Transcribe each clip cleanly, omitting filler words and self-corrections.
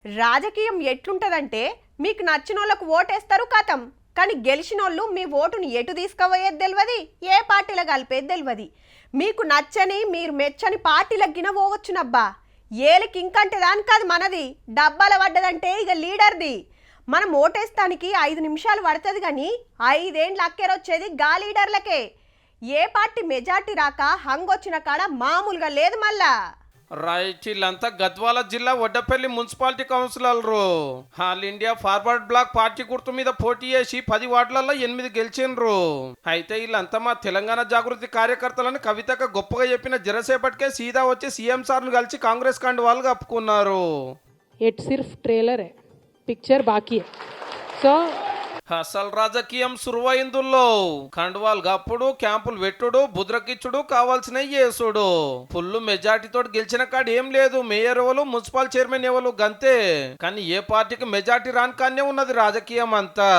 రాజకీయం ఎట్లుంటదంటే మీకు నచ్చినోళ్ళకు ఓటేస్తారు కథం, కానీ గెలిచినోళ్ళు మీ ఓటుని ఎటు తీసుకుపోయేది తెలియదు, ఏ పార్టీలో కలిపేది తెలియదు. మీకు నచ్చని మీరు మెచ్చని పార్టీలకు గిన పోవచ్చునబ్బా. ఏలికి ఇంకంటే దాని కాదు మనది, డబ్బాల పడ్డదంటే ఇక లీడర్ది. మనం ఓటేస్తానికి 5 నిమిషాలు పడుతుంది, కానీ 5 ఏండ్లు అక్కెరొచ్చేది గా లీడర్లకే. ఏ పార్టీ మెజార్టీ రాక హంగొచ్చిన కాడ మామూలుగా లేదు మళ్ళా. రైట్, వీళ్ళంతా గద్వాల జిల్లా వడ్డపల్లి మున్సిపాలిటీ కౌన్సిలర్లు. All India forward bloc party గుర్తు మీద పోటీ చేసి 10 వార్డులలో 8 గెలిచిండ్రు. అయితే వీళ్ళంతా మా తెలంగాణ జాగృతి కార్యకర్తలను కవితగా గొప్పగా చెప్పిన జరసేపటికే సీదా వచ్చి సీఎం సార్ను కలిసి కాంగ్రెస్ కండువాలు కప్పుకున్నారు. ఎట్ సిర్ఫ్ ట్రైలర్ है, पिक्चर बाकी है. సో అసలు రాజకీయం సురువైందుల్లో కండువాలు గప్పుడు క్యాంపులు పెట్టుడు బుద్రకిచ్చుడు కావాల్సిన యేసుడు. ఫుల్ మెజార్టీతో గెలిచిన కాడ ఏం లేదు, మేయర్ ఎవరు మున్సిపల్ చైర్మన్ ఎవరు గంతే. కానీ ఏ పార్టీకి మెజార్టీ రాని కానే ఉన్నది రాజకీయం అంతా.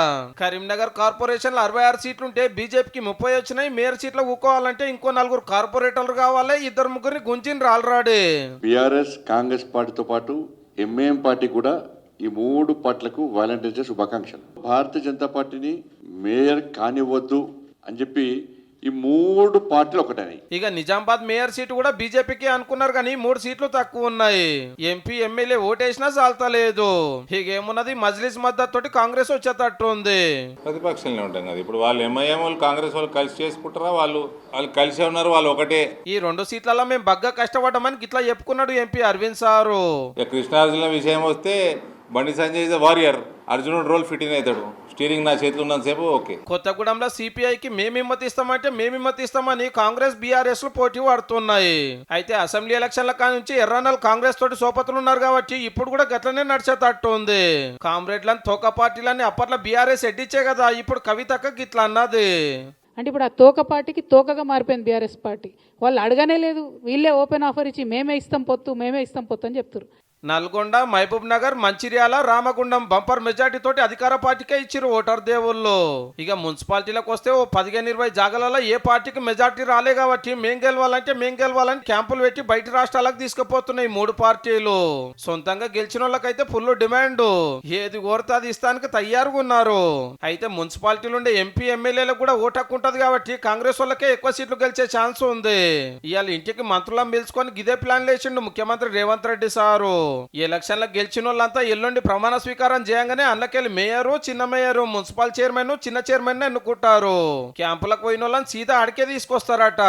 కరీంనగర్ కార్పొరేషన్ లో 66 సీట్లుంటే బీజేపీకి 30 వచ్చినాయి. మేయర్ సీట్లు ఊకోవాలంటే ఇంకో 4 కార్పొరేటర్లు కావాలి, 2-3 గుంజిని రాలరాడే. బీఆర్ఎస్ కాంగ్రెస్ పార్టీతో పాటు ఎంఐఎం పార్టీ కూడా ఈ 3 పార్టీలకు వాలంటీర్స్ డే శుభాకాంక్షలు. భారతీయ జనతా పార్టీని మేయర్ కానివ్వద్దు అని చెప్పి ఈ 3 పార్టీలు ఒకటని. ఇక నిజామాబాద్ మేయర్ సీటు కూడా బీజేపీకి అనుకున్నారు, కానీ 3 సీట్లు తక్కువ ఉన్నాయి. ఎంపీ ఎమ్మెల్యే ఓటేసినా చాలతలేదు. ఇకేమున్నది, మజ్లిస్ మద్దతు తోటి కాంగ్రెస్ వచ్చేటట్టు ఉంది. ప్రతిపక్షంలో ఉంటాం కదా ఇప్పుడు. వాళ్ళు ఎంఐఎం వాళ్ళు కాంగ్రెస్ వాళ్ళు కలిసి చేసుకుంటారా, వాళ్ళు కలిసే ఉన్నారు, వాళ్ళు ఒకటే. ఈ 2 సీట్లలో మేము బాగా కష్టపడ్డామని ఇట్లా చెప్పుకున్నాడు ఎంపీ అరవింద్ సారు. ఇక కృష్ణార్జున విషయం వస్తే బండి సంజయ్ ఇస్ వారియర్, అర్జునుడు రోల్ ఫిట్ ఇన్ అవుతాడు. స్టీరింగ్ నా చేతిలో ఉన్నంతసేపు ఓకే. కొత్తగూడెంలో సిపిఐకి మేమిమ్మతిస్తామంటే మేమిమ్మతిస్తామని కాంగ్రెస్ బీఆర్ఎస్ లు పోటీ పడుతున్నాయి. అయితే అసెంబ్లీ ఎలక్షన్ల కానుంచి ఎర్రనల్ కాంగ్రెస్ తోటి సోపతులు ఉన్నారు కాబట్టి ఇప్పుడు కూడా గట్లనే నడిచేటట్టు ఉంది. కామ్రేడ్లను తోక పార్టీలని అప్పట్లో బీఆర్ఎస్ ఎడ్డిచ్చే కదా, ఇప్పుడు కవితక్క గిట్లా అన్నది. అంటే ఇప్పుడు ఆ తోక పార్టీకి తోకగా మారిపోయింది బీఆర్ఎస్ పార్టీ. వాళ్ళు అడగనే లేదు, వీళ్ళే ఓపెన్ ఆఫర్ ఇచ్చి మేమే ఇస్తాం పొత్తు అని చెప్తారు. నల్గొండ, మహబూబ్ నగర్, మంచిర్యాల, రామగుండం బంపర్ మెజార్టీ తోటి అధికార పార్టీకే ఇచ్చిరు ఓటర్ దేవుళ్ళు. ఇక మున్సిపాలిటీలకు వస్తే ఓ 15-20 జాగాలలో ఏ పార్టీకి మెజార్టీ రాలే కాబట్టి మేం గెలవాలని క్యాంపులు పెట్టి బయట రాష్ట్రాలకు తీసుకుపోతున్నాయి 3 పార్టీలు. సొంతంగా గెలిచిన వాళ్ళకైతే ఫుల్ డిమాండ్, ఏది కోరితే అది ఇస్తానికి తయారుగా ఉన్నారు. అయితే మున్సిపాలిటీలు ఉండే ఎంపీ ఎమ్మెల్యేలకు కూడా ఓటు హక్కు ఉంటది కాబట్టి కాంగ్రెస్ వాళ్ళకే ఎక్కువ సీట్లు గెలిచే ఛాన్స్ ఉంది. ఇవాళ ఇంటికి మంత్రులను పిలుచుకొని గిదే ప్లాన్ లేచిండు ముఖ్యమంత్రి రేవంత్ రెడ్డి సారు. ఈ ఎలక్షన్లో గెలిచిన వాళ్ళంతా ఎల్లుండి ప్రమాణ స్వీకారం చేయగానే అందులోకెళ్ళి మేయరు, చిన్న మేయరు, మున్సిపల్ చైర్మన్, చిన్న చైర్మన్ ఎన్నుకుంటారు. క్యాంపులకు పోయిన వాళ్ళని సీదా అడికే తీసుకొస్తారట.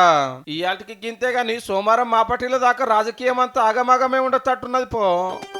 ఈ ఆటికి గింతే గాని సోమవారం మాపటిల దాకా రాజకీయం అంతా ఆగమాగమే ఉండేటట్టున్నది పో.